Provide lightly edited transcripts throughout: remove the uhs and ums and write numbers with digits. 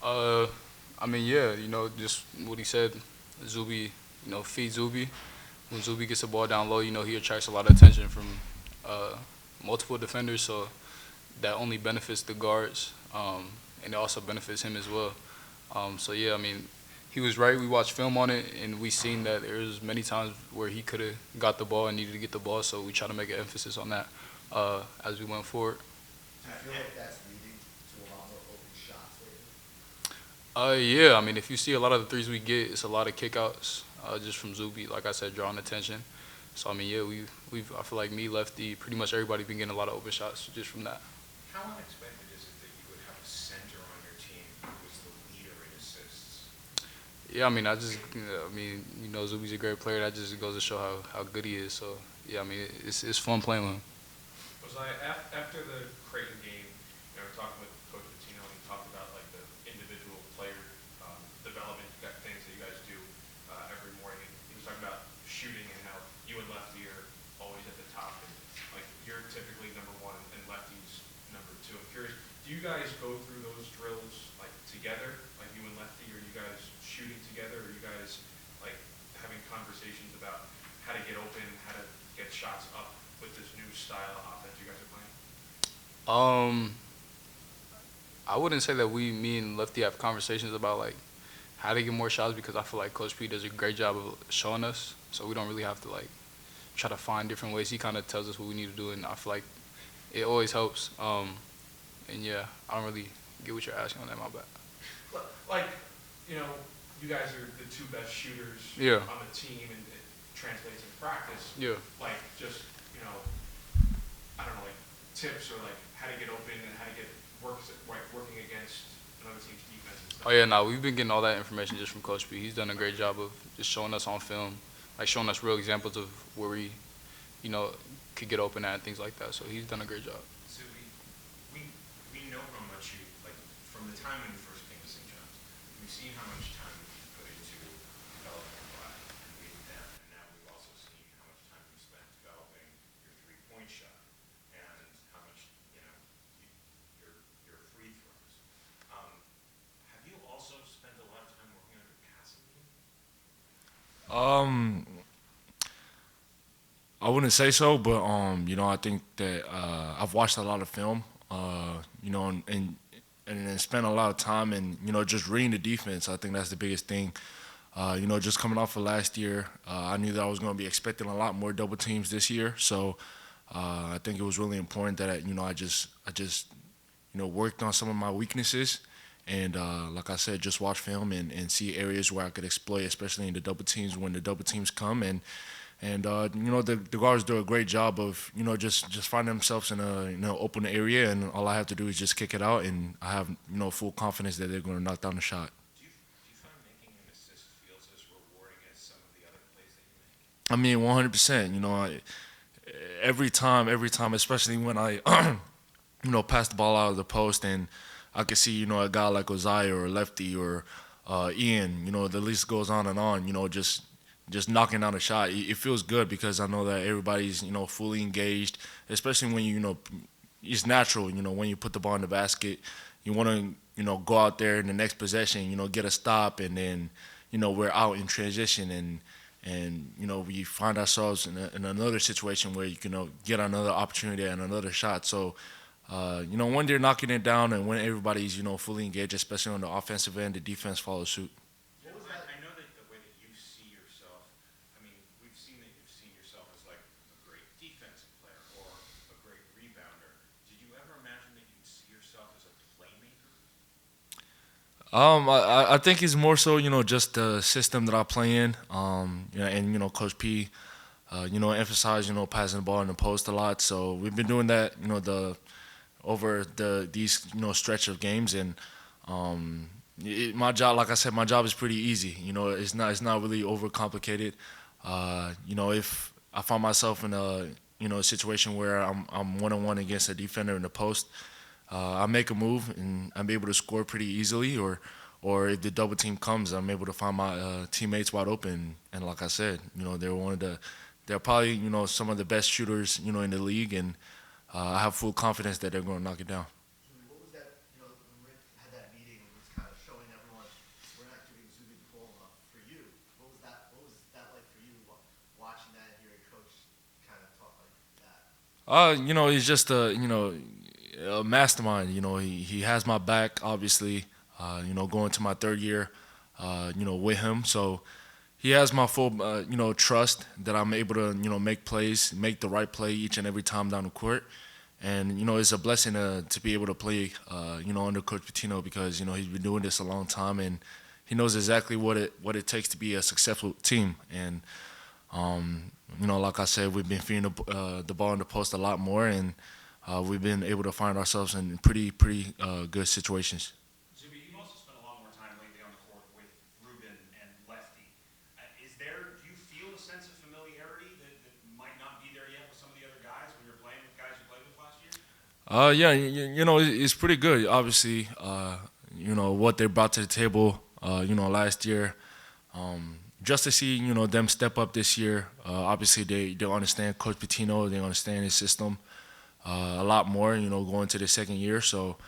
Uh, I mean, yeah, just what he said, Zubie, feed Zubie. When Zubie gets the ball down low, he attracts a lot of attention from uh, multiple defenders, so that only benefits the guards, and it also benefits him as well. So yeah, I mean, he was right. We watched film on it, and we seen that there was many times where he could have got the ball and needed to get the ball. So we try to make an emphasis on that as we went forward. Do you feel like that's leading to a lot more open shots lately? Yeah, I mean, if you see a lot of the threes we get, it's a lot of kickouts just from Zuby. Like I said, drawing attention. So I mean, yeah, we've I feel like me, lefty, pretty much everybody been getting a lot of open shots just from that. How unexpected is it that you would have a center on your team who was the leader in assists? Yeah, I mean, I mean, Zuby's a great player. That just goes to show how good he is. So yeah, I mean, it's fun playing with him. Was I after the Creighton game? Talking with Coach Pitino, and he talked about like the individual player development things that you guys do every morning. He was talking about shooting and how you and Lefty are always at the top, and like you're typically number one and Lefty's number two. I'm curious, do you guys go through those drills like together, like you and Lefty? Are you guys shooting together? Are you guys like having conversations about how to get open, how to get shots up with this new style of offense you guys are playing? Um, I wouldn't say that me and Lefty have conversations about like how to get more shots because I feel like Coach P does a great job of showing us, so we don't really have to like try to find different ways. He kind of tells us what we need to do, and I feel like it always helps. And yeah, I don't really get what you're asking on that. My bad. Like, you know, you guys are the two best shooters Yeah. on the team, and it translates in practice. Yeah. Like, just I don't know, like tips or like how to get open and how to get working against another team's defense and Oh stuff. yeah, no, we've been getting all that information just from Coach P. He's done a great job of just showing us on film, like showing us real examples of where we, you know, could get open at and things like that. So he's done a great job. So we know how much you like from the time when you first came to St. John's. We've seen how much time you put into developing your body and leading down, and now we've also seen how much time you spent developing your three-point shot and how much you, your free throws. Um, have you also spent a lot of time working on your passing game? Um, I wouldn't say so, but I think that I've watched a lot of film, and spent a lot of time and just reading the defense. I think that's the biggest thing. Just coming off of last year, I knew that I was going to be expecting a lot more double teams this year. So I think it was really important that I just worked on some of my weaknesses. And like I said, just watch film and see areas where I could exploit, especially in the double teams when the double teams come. And the guards do a great job of just finding themselves in a open area, and all I have to do is just kick it out, and I have full confidence that they're going to knock down the shot. Do you find making an assist feels as rewarding as some of the other plays that you make? I mean, 100%. Every time, especially when I pass the ball out of the post, and I can see a guy like Ozai or Lefty or Ian. The list goes on and on. Just knocking down a shot. It feels good because I know that everybody's fully engaged, especially when it's natural. When you put the ball in the basket, you want to go out there in the next possession, get a stop, and then we're out in transition, and we find ourselves in another situation where you can get another opportunity and another shot. So when they're knocking it down and when everybody's fully engaged, especially on the offensive end, the defense follows suit. Well, I know that the way that you see yourself, I mean, we've seen that you've seen yourself as like a great defensive player or a great rebounder. Did you ever imagine that you'd see yourself as a playmaker? I think it's more so just the system that I play in, and Coach P, emphasize passing the ball in the post a lot. So we've been doing that over these stretch of games, and my job, like I said, my job is pretty easy. It's not really overcomplicated. If I find myself in a situation where I'm one on one against a defender in the post, I make a move and I'm able to score pretty easily. Or if the double team comes, I'm able to find my teammates wide open. And like I said, they're probably some of the best shooters in the league, and I have full confidence that they're going to knock it down. What was that? When Rick had that meeting and was kind of showing He's just a mastermind. He has my back, obviously. Going to my third year, with him. So he has my full, trust that I'm able to, make plays, make the right play each and every time down the court. And it's a blessing to be able to play, under Coach Pitino because he's been doing this a long time and he knows exactly what it takes to be a successful team. And like I said, we've been feeding the ball in the post a lot more, and we've been able to find ourselves in pretty good situations. Zubie, you've also spent a lot more time lately on the court with Ruben and Lefty. Do you feel a sense of familiarity that might not be there yet with some of the other guys when you're playing with guys you played with last year? Yeah, it's pretty good. Obviously, what they brought to the table, last year. Just to see, them step up this year. Obviously, they understand Coach Pitino. They understand his system a lot more. Going to the second year, so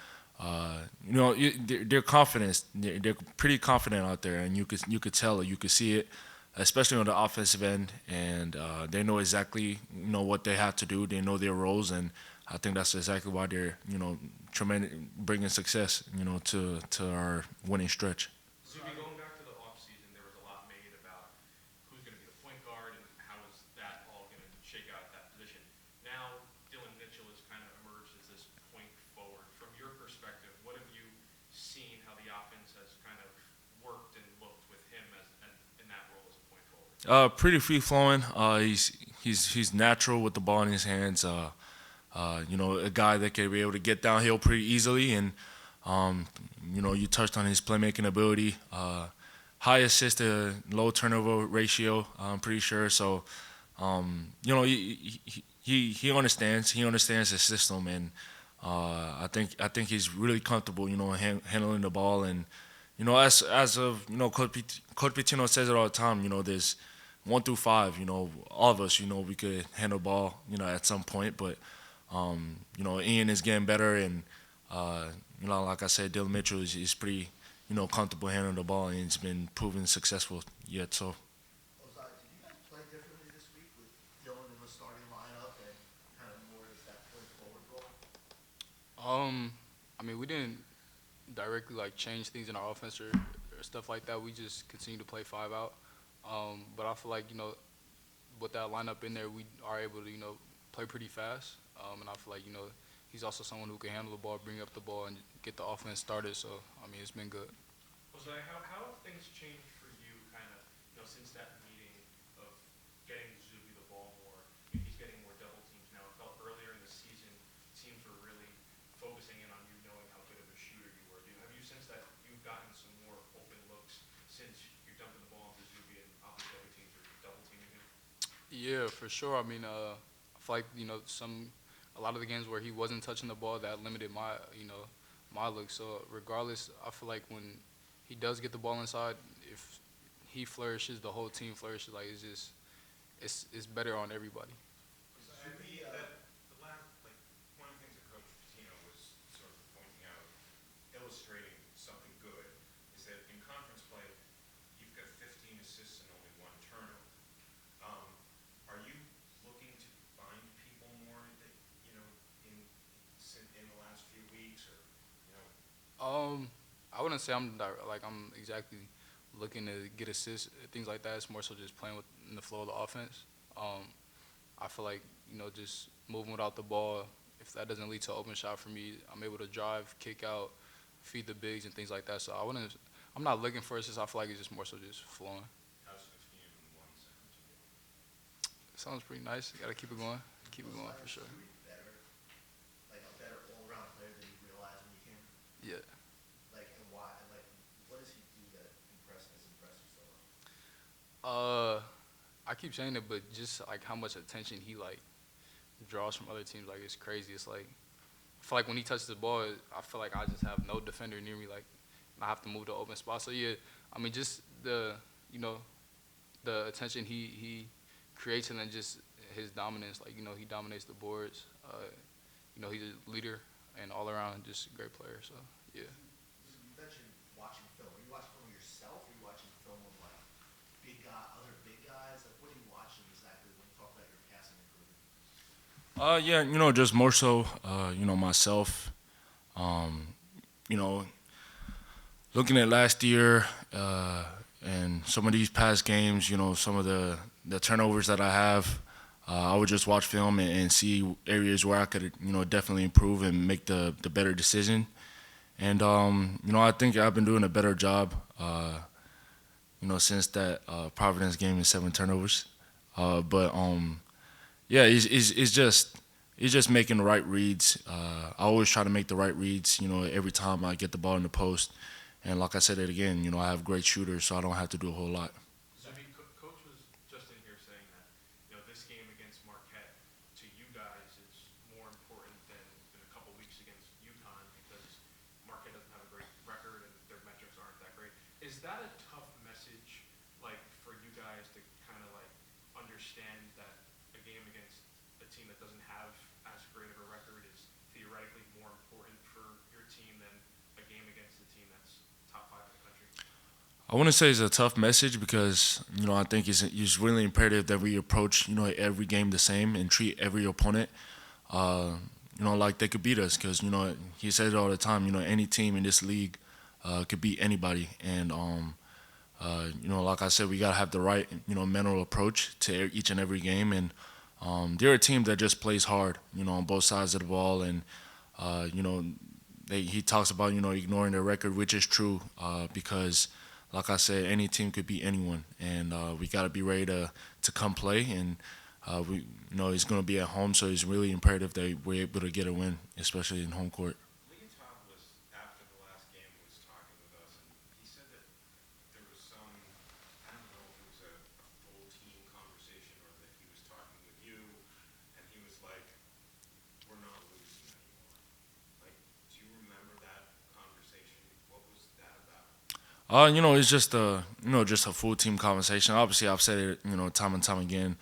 they're confident. They're pretty confident out there, and you could tell it. You could see it, especially on the offensive end, and they know exactly what they have to do. They know their roles, and I think that's exactly why they're tremendous, bringing success to our winning stretch. Zubie, going back to the offseason, there was a lot made about who's going to be the point guard and how is that all going to shake out at that position. Now, Dylan Mitchell has kind of emerged as this point forward. From your perspective, what have you seen how the offense has kind of worked and looked with him as in that role as a point forward? Pretty free flowing. He's natural with the ball in his hands. A guy that can be able to get downhill pretty easily, and you touched on his playmaking ability. High assist to low turnover ratio. I'm pretty sure. So, he understands. He understands the system, and I think he's really comfortable. Handling the ball, and as of Coach Pitino says it all the time. There's 1 through 5. All of us. We could handle the ball. At some point, but Ian is getting better, and like I said, Dylan Mitchell is pretty, comfortable handling the ball, and it's been proven successful yet. So, Ozai, did you guys play differently this week with Dylan in the starting lineup and kind of more as that point forward role? I mean, we didn't directly like change things in our offense or stuff like that. We just continue to play 5 out. But I feel like with that lineup in there, we are able to play pretty fast. And I feel like he's also someone who can handle the ball, bring up the ball, and get the offense started. So I mean, it's been good. Jose, how have things changed for you kind of, since that meeting of getting Zubie the ball more? He's getting more double teams now. It felt earlier in the season, teams were really focusing in on you knowing how good of a shooter you were. Have you sensed that you've gotten some more open looks since you're dumping the ball into Zubie and obviously other teams are double teaming him? Yeah, for sure. I mean, I feel like a lot of the games where he wasn't touching the ball, that limited my look. So regardless, I feel like when he does get the ball inside, if he flourishes, the whole team flourishes. Like it's better on everybody. I think that one of the things that Coach Pitino was sort of pointing out, illustrating something good, is that in conference play, you've got 15 assists and only 1 turnover. Are you looking to find people more that in the last few weeks, or I wouldn't say I'm exactly looking to get assists, things like that. It's more so just playing in the flow of the offense. I feel like just moving without the ball. If that doesn't lead to an open shot for me, I'm able to drive, kick out, feed the bigs and things like that. So I'm not looking for assists. I feel like it's just more so just flowing. how's 15 in 1 sentence? Sounds pretty nice. Got to keep it going. Keep it going for sure. Is he better, like a better all-around player than you realized when you came? Yeah. Like, and why? And like, what does he do that impressed you so much? I keep saying it, but just like how much attention he draws from other teams, it's crazy. It's like I feel like when he touches the ball, I feel like I just have no defender near me, and I have to move to open spot. So yeah, I mean just the the attention he creates, and then just his dominance. He dominates the boards. He's a leader and all around just a great player. So yeah. You mentioned watching film. Are you watching film of yourself? Or are you watching film of like other big guys? Like, what are you watching exactly when you talk about your passing improvement? Yeah, just more so, myself. Um, you know, looking at last year and some of these past games, some of the turnovers that I have, I would just watch film and see areas where I could, definitely improve and make the better decision. And I think I've been doing a better job, since that Providence game and 7 turnovers. But yeah, it's just making the right reads. I always try to make the right reads, every time I get the ball in the post. And like I said it again, I have great shooters, so I don't have to do a whole lot. Zubie, Coach was just in here saying that, this game against Marquette to you guys is more important than a couple weeks against UConn because Marquette doesn't have a great record and their metrics aren't that great. Is that a tough message, like, for you guys to kind of, like, understand that a game against a team that doesn't have as great of a record is theoretically more important for your team than a game against a team that's top five in the country? I wouldn't say it's a tough message because I think it's really imperative that we approach every game the same and treat every opponent like they could beat us because he says it all the time. Any team in this league could beat anybody, and like I said, we gotta have the right mental approach to each and every game, and they're a team that just plays hard, on both sides of the ball, and you know he talks about ignoring their record, which is true because, like I said, any team could beat anyone, and we got to be ready to come play. And we he's going to be at home, so it's really imperative that we're able to get a win, especially in home court. Lee Todd was, after the last game, was talking with us, and he said that there was some, I don't know if it was a full team conversation or that he was talking with you, and he was like, we're not losing anymore. Like, do you remember that conversation? What was that about? It's just a full team conversation. Obviously, I've said it, time and time again,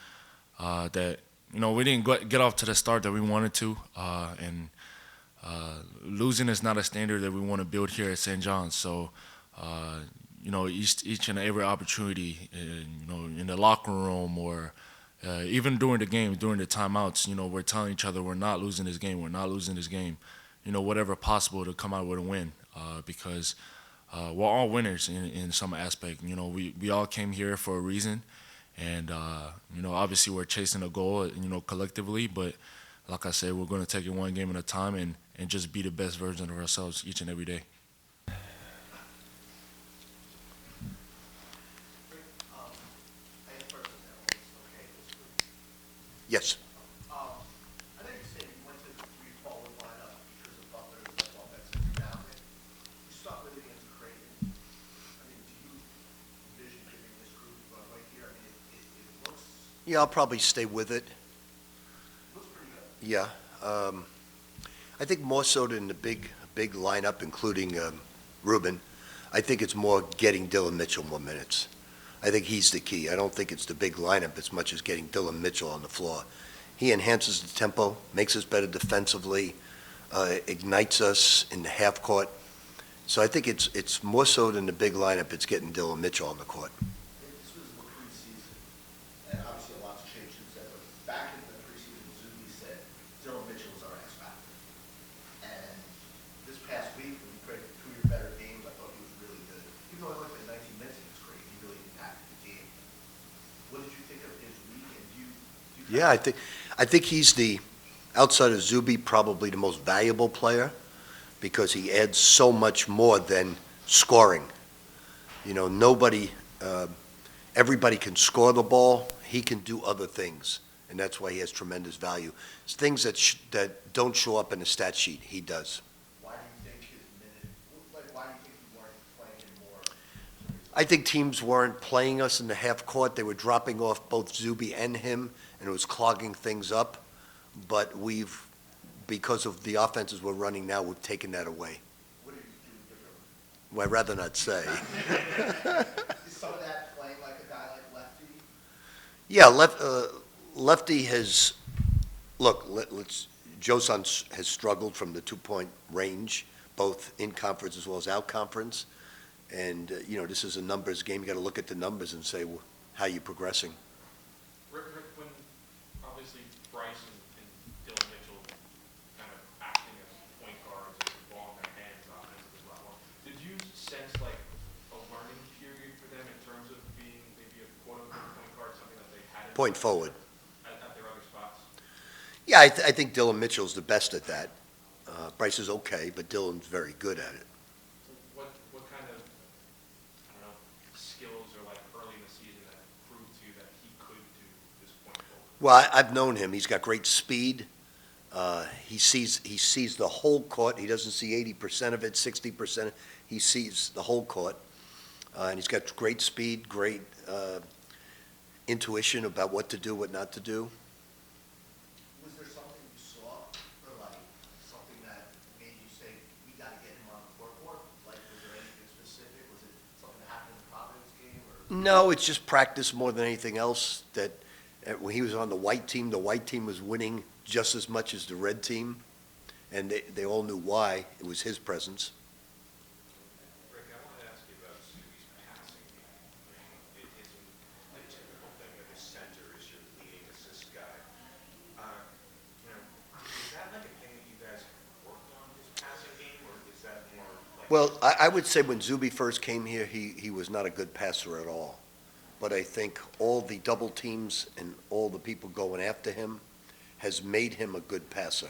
that we didn't get off to the start that we wanted to, and losing is not a standard that we want to build here at St. John's. So, each and every opportunity, in the locker room or even during the game, during the timeouts, we're telling each other we're not losing this game. We're not losing this game. Whatever possible to come out with a win, because we're all winners in some aspect. We all came here for a reason, and obviously we're chasing a goal, collectively. But like I said, we're going to take it one game at a time and just be the best version of ourselves each and every day. Any personnel is okay this week. Yes. I know you said you went to the three-forward lineup because of Butler's offensive rebounding. You start with it against Creighton. I mean, do you envision giving this group runway here? I mean, it looks Yeah, I'll probably stay with it. pretty good. Yeah. I think more so than the big lineup, including Ruben. I think it's more getting Dylan Mitchell more minutes. I think he's the key. I don't think it's the big lineup as much as getting Dylan Mitchell on the floor. He enhances the tempo, makes us better defensively, ignites us in the half court. So I think it's more so than the big lineup. It's getting Dylan Mitchell on the court. This was the preseason, and obviously a lot's changed since then, but back in the preseason, Zubie said Dylan Mitchell is our X factor. And this past week, when he played two of your better games, I thought he was really good. Even though he only played 19 minutes against Creighton, he really impacted the game. What did you think of his week, and do you Yeah, I think he's outside of Zubie, probably the most valuable player because he adds so much more than scoring. Everybody can score the ball. He can do other things, and that's why he has tremendous value. It's things that don't show up in the stat sheet, he does. why do you think his minute, why do you think you weren't playing him more? I think teams weren't playing us in the half court. They were dropping off both Zubie and him, and it was clogging things up. But because of the offenses we're running now, we've taken that away. What are you doing differently? Well, I'd rather not say. Is some of that playing like a guy like Lefty? Yeah, Lefty has, look, Joson has struggled from the two-point range, both in conference as well as out conference. And, this is a numbers game. You got to look at the numbers and say, well, how are you progressing? Rick, when obviously Bryce and point forward. At their other spots? Yeah, I think Dylan Mitchell's the best at that. Bryce is okay, but Dylan's very good at it. What kind of, I don't know, skills or like early in the season that proved to you that he could do this point forward? Well, I've known him. He's got great speed. He sees the whole court. He doesn't see 80% of it, 60%. He sees the whole court. And he's got great speed, great intuition about what to do, what not to do. Was there something you saw, or like, something that made you say, we gotta get him on the court more? Like, was there anything specific? Was it something that happened in the Providence game, or? No, it's just practice more than anything else. That when he was on the white team was winning just as much as the red team, and they all knew why. It was his presence. Rick, I wanted to ask you about Zubie's passing game. I mean, it isn't the typical thing that the center is your leading assist guy. Is that like a thing that you guys worked on, his passing game, or is that more like? Well, I would say when Zubie first came here, he was not a good passer at all. But I think all the double teams and all the people going after him has made him a good passer.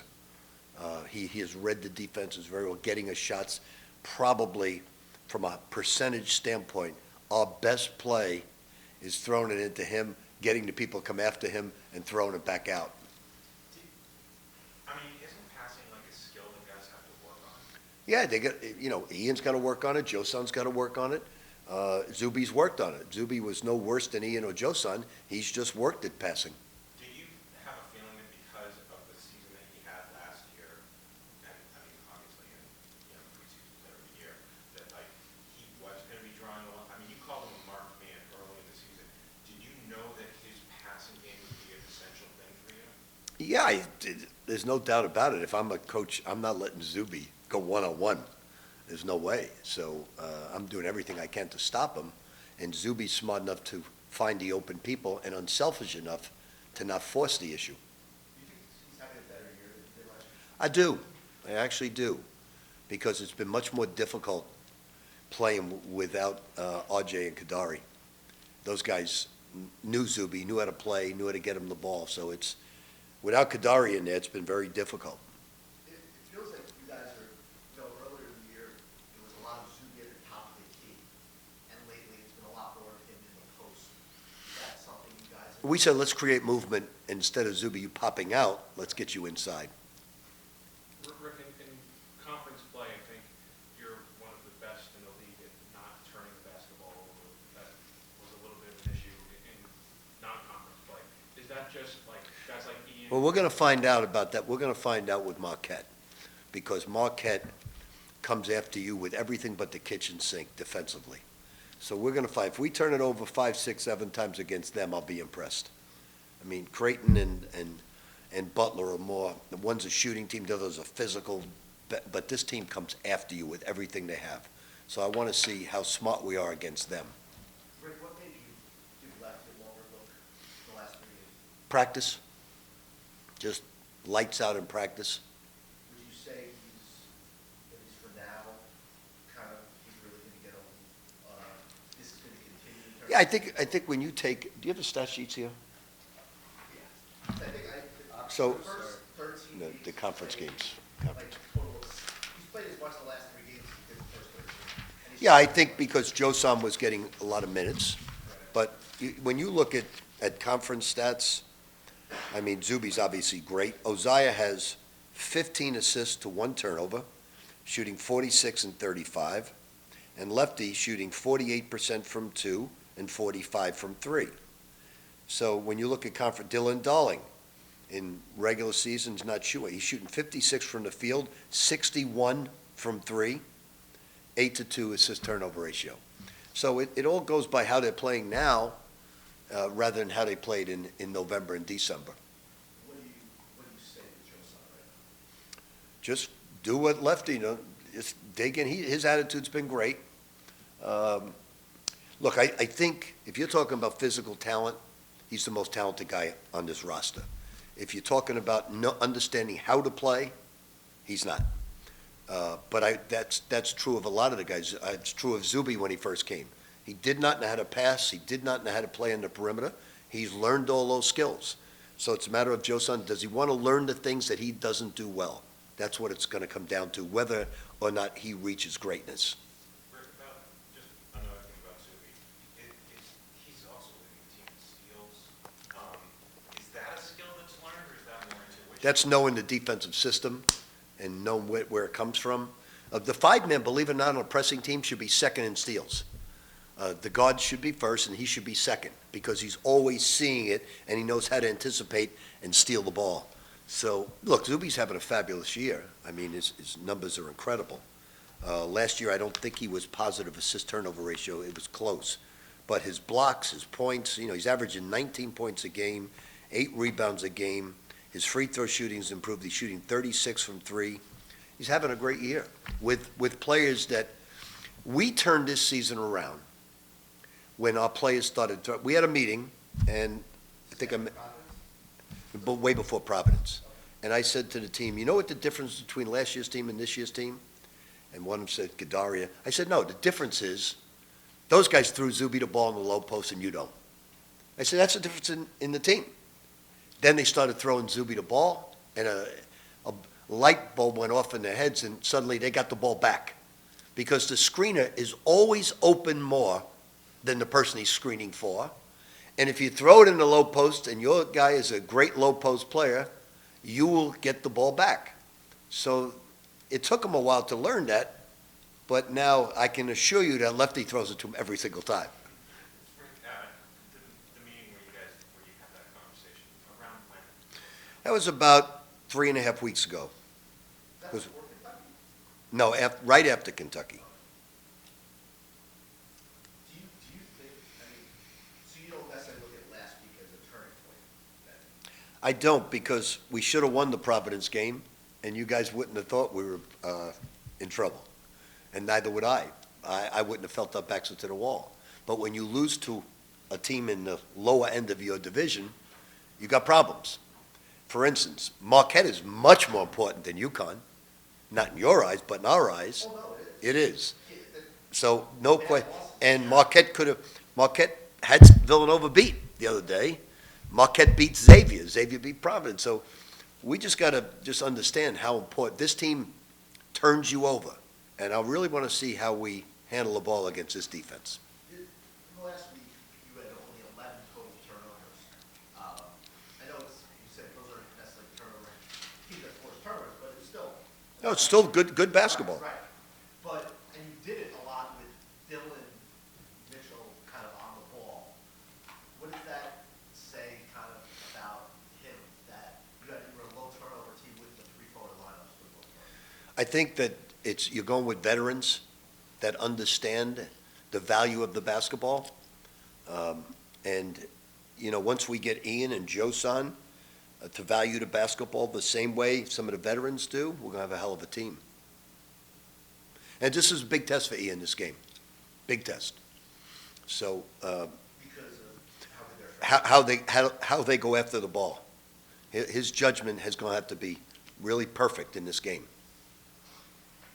He has read the defenses very well, getting his shots. Probably, from a percentage standpoint, our best play is throwing it into him, getting the people to come after him, and throwing it back out. I mean, isn't passing like a skill that guys have to work on? Yeah, they got, Ian's got to work on it, Josan's got to work on it. Zubie's worked on it. Zubie was no worse than Ian or Josan. He's just worked at passing. Do you have a feeling that because of the season that he had last year, and I mean, obviously, in preseason every year, that like he was going to be drawing a lot? I mean, you called him a marked man early in the season. Did you know that his passing game would be an essential thing for you? Yeah, there's no doubt about it. If I'm a coach, I'm not letting Zubie go one-on-one. There's no way. So I'm doing everything I can to stop him. And Zubie's smart enough to find the open people and unselfish enough to not force the issue. Do you think he's having a better year than he did last year? I do. I actually do. Because it's been much more difficult playing without RJ and Kadari. Those guys knew Zubie, knew how to play, knew how to get him the ball. So it's, without Kadari in there, it's been very difficult. It feels like you guys are, earlier in the year, there was a lot of Zubie at the top of the key, and lately it's been a lot more of him in the post. Is that something you guys? We said, let's create movement. Instead of Zubie, you popping out, let's get you inside. Rick, in conference play, I think you're one of the best in the league at not turning the basketball over. That was a little bit of an issue in non-conference play. Is that just like guys like Ian? Well, we're going to find out about that. We're going to find out with Marquette, because Marquette comes after you with everything but the kitchen sink defensively. So we're going to find, if we turn it over 5, 6, 7 times against them, I'll be impressed. I mean, Creighton and Butler are more, the one's a shooting team, the other's a physical, but this team comes after you with everything they have. So I want to see how smart we are against them. Rick, what made you do left a longer look the last 3 games? Practice, just lights out in practice. Would you say he's, at least for now, kind of, he's really going to get this is going to continue? in terms Yeah, of- I think when you take, do you have the stat sheets here? Yeah. I think So- the first 13 The weeks, conference he's games. played, like, total he's played as much the last 3 games as he did the first 13. And he's- Yeah, I think because Josan was getting a lot of minutes, but when you look at conference stats, I mean, Zubie's obviously great. Oziah has 15 assists to 1 turnover, shooting 46 and 35, and Lefty shooting 48% from 2 and 45 from 3. So when you look at conference, Dylan Darling, in regular seasons, not shooting. He's shooting 56 from the field, 61 from 3, 8-2 assist turnover ratio. So it all goes by how they're playing now, rather than how they played in November and December. What do you say to Joe Son right now? Just do what Lefty, just dig in. His attitude's been great. Look, I think if you're talking about physical talent, he's the most talented guy on this roster. If you're talking about understanding how to play, he's not. But that's true of a lot of the guys. It's true of Zubie when he first came. He did not know how to pass. He did not know how to play on the perimeter. He's learned all those skills. So it's a matter of Joe Son, does he want to learn the things that he doesn't do well? That's what it's going to come down to, whether or not he reaches greatness. Rick, about just another thing about Zubie, he's also leading the team in steals. Is that a skill that's learned, or is that more intuition? That's knowing the defensive system and knowing where it comes from. The five-man, believe it or not, on a pressing team should be second in steals. The guard should be first, and he should be second, because he's always seeing it, and he knows how to anticipate and steal the ball. So, look, Zubie's having a fabulous year. I mean, his numbers are incredible. Last year, I don't think he was positive assist-turnover ratio. It was close. But his blocks, his points, he's averaging 19 points a game, 8 rebounds a game. His free throw shooting's improved. He's shooting 36 from 3. He's having a great year with players that we turned this season around when our players started. We had a meeting, and I think but way before Providence. And I said to the team, you know what the difference between last year's team and this year's team? And one of them said, Gedaria. I said, no, the difference is those guys threw Zubie the ball in the low post and you don't. I said, that's the difference in the team. Then they started throwing Zubie the ball, and a light bulb went off in their heads, and suddenly they got the ball back. Because the screener is always open more than the person he's screening for. And if you throw it in the low post and your guy is a great low post player, you will get the ball back. So it took him a while to learn that, but now I can assure you that lefty throws it to him every single time. The meeting where you had that conversation, around when? That was about 3.5 weeks ago. That's Was- for Kentucky. No, right after Kentucky. Do you think, so you don't necessarily look at last week as a turning point then? I don't, because we should have won the Providence game, and you guys wouldn't have thought we were in trouble. And neither would I. I wouldn't have felt our backs into the wall. But when you lose to a team in the lower end of your division, you got problems. For instance, Marquette is much more important than UConn. Not in your eyes, but in our eyes. Oh, no, It is. Yeah, So, no question. losses. And Marquette had Villanova beat the other day. Marquette beat Xavier. Xavier beat Providence. So we just got to just understand how important this team turns you over. And I really want to see how we handle the ball against this defense. In the last week, you had only 11 total turnovers. I know you said those aren't necessarily turnover, teams that force turnovers, but it's still. No, it's still good basketball. Right. But, and you did it a lot with Dylan Mitchell kind of on the ball. What does that say kind of about him, that you were a low turnover team with the 3-forward lineups with low turnovers? I think that you're going with veterans that understand the value of the basketball. And, once we get Ian and Joe Son to value the basketball the same way some of the veterans do, we're going to have a hell of a team. And this is a big test for Ian this game. Big test. So Because of how good they're. how they go after the ball. His judgment is going to have to be really perfect in this game.